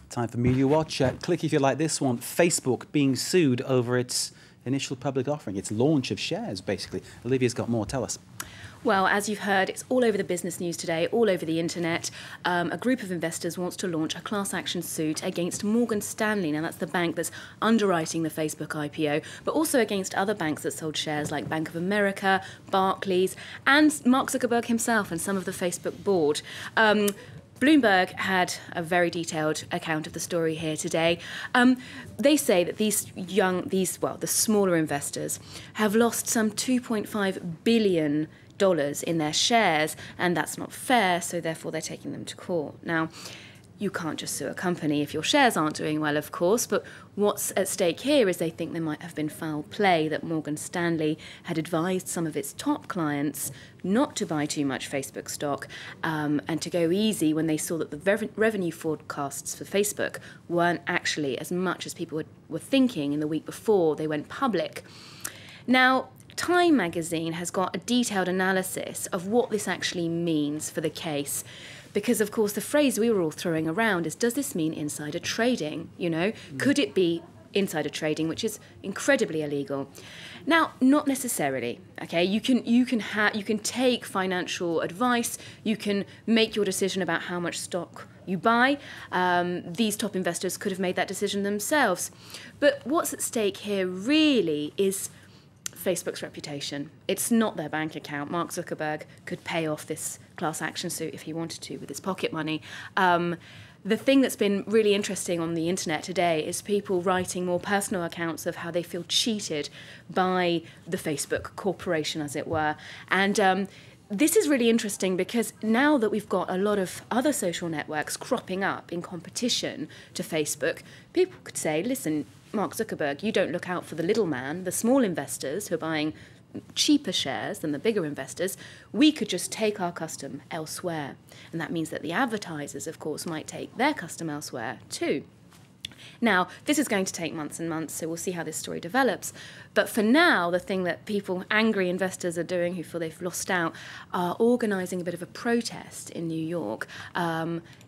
Time for Media Watch. Click if you like this one. Facebook being sued over its initial public offering, its launch of shares, basically. Olivia's got more. Tell us. Well, as you've heard, it's all over the business news today, all over the internet. A group of investors wants to launch a class action suit against Morgan Stanley. Now, that's the bank that's underwriting the Facebook IPO, but also against other banks that sold shares like Bank of America, Barclays, and Mark Zuckerberg himself and some of the Facebook board. Bloomberg had a very detailed account of the story here today. They say that the smaller investors have lost some $2.5 billion in their shares, and that's not fair, so therefore they're taking them to court. Now, you can't just sue a company if your shares aren't doing well, of course, but what's at stake here is they think there might have been foul play, that Morgan Stanley had advised some of its top clients not to buy too much Facebook stock and to go easy when they saw that the revenue forecasts for Facebook weren't actually as much as people were thinking in the week before they went public. Now, Time magazine has got a detailed analysis of what this actually means for the case. Because, of course, the phrase we were all throwing around is, does this mean insider trading? You know, could it be insider trading, which is incredibly illegal? Now, not necessarily. Okay, you can take financial advice. You can make your decision about how much stock you buy. These top investors could have made that decision themselves. But what's at stake here really is Facebook's reputation. It's not their bank account. Mark Zuckerberg could pay off this class action suit if he wanted to with his pocket money. The thing that's been really interesting on the internet today is people writing more personal accounts of how they feel cheated by the Facebook corporation, as it were. And this is really interesting because now that we've got a lot of other social networks cropping up in competition to Facebook, people could say, listen, Mark Zuckerberg, you don't look out for the little man, the small investors who are buying cheaper shares than the bigger investors. We could just take our custom elsewhere. And that means that the advertisers, of course, might take their custom elsewhere too. Now, this is going to take months and months, so we'll see how this story develops. But for now, the thing that angry investors are doing who feel they've lost out, are organising a bit of a protest in New York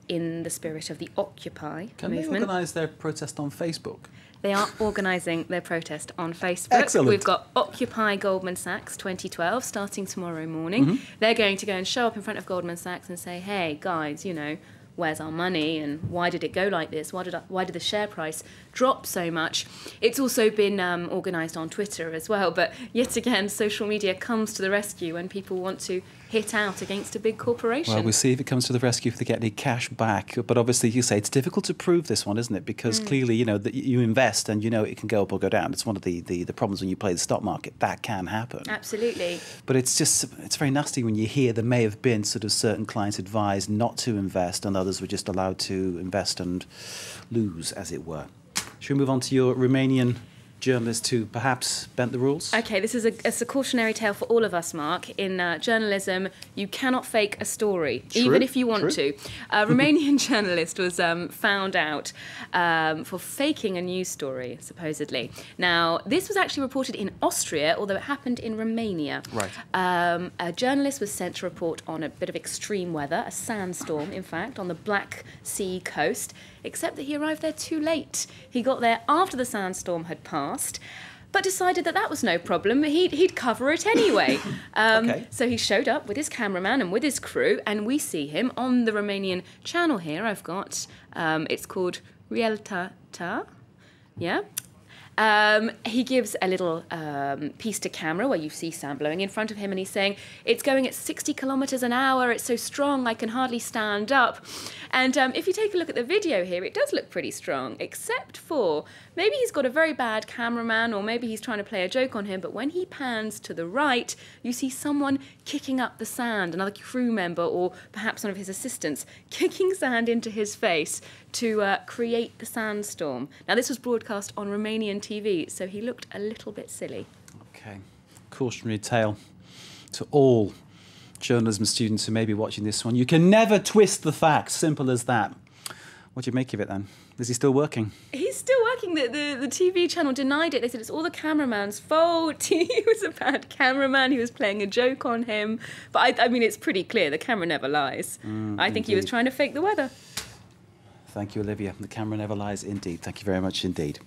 in the spirit of the Occupy movement. Can they organise their protest on Facebook? They are organising their protest on Facebook. Excellent. We've got Occupy Goldman Sachs 2012 starting tomorrow morning. Mm-hmm. They're going to go and show up in front of Goldman Sachs and say, hey, guys, you know, where's our money and why did it go like this? Why did the share price drop so much? It's also been organised on Twitter as well, but yet again, social media comes to the rescue when people want to hit out against a big corporation. Well, we'll see if it comes to the rescue if they get any cash back. But obviously, you say it's difficult to prove this one, isn't it? Because clearly, you know, that you invest and you know it can go up or go down. It's one of the problems when you play the stock market. That can happen. Absolutely. But it's very nasty when you hear there may have been sort of certain clients advised not to invest and others were just allowed to invest and lose, as it were. Should we move on to your Romanian journalist who perhaps bent the rules? Okay, this is a cautionary tale for all of us, Mark. In journalism, you cannot fake a story, even if you want to. A Romanian journalist was found out for faking a news story, supposedly. Now, this was actually reported in Austria, although it happened in Romania. Right. A journalist was sent to report on a bit of extreme weather, a sandstorm, in fact, on the Black Sea coast, except that he arrived there too late. He got there after the sandstorm had passed, but decided that that was no problem. He'd cover it anyway. Okay. So he showed up with his cameraman and with his crew, and we see him on the Romanian channel here. I've got, it's called Realtatea. Yeah. He gives a little piece to camera where you see sand blowing in front of him, and he's saying, it's going at 60 kilometres an hour, it's so strong I can hardly stand up. And if you take a look at the video here, it does look pretty strong, except for maybe he's got a very bad cameraman, or maybe he's trying to play a joke on him, but when he pans to the right, you see someone kicking up the sand, another crew member or perhaps one of his assistants, kicking sand into his face to create the sandstorm. Now, this was broadcast on Romanian TV, so he looked a little bit silly. Okay. Cautionary tale to all journalism students who may be watching this one. You can never twist the facts. Simple as that. What do you make of it then? Is he still working? He's still working. The TV channel denied it. They said it's all the cameraman's fault. He was a bad cameraman. He was playing a joke on him. But I mean, it's pretty clear. The camera never lies. I think he was trying to fake the weather. Thank you, Olivia. The camera never lies indeed. Thank you very much indeed.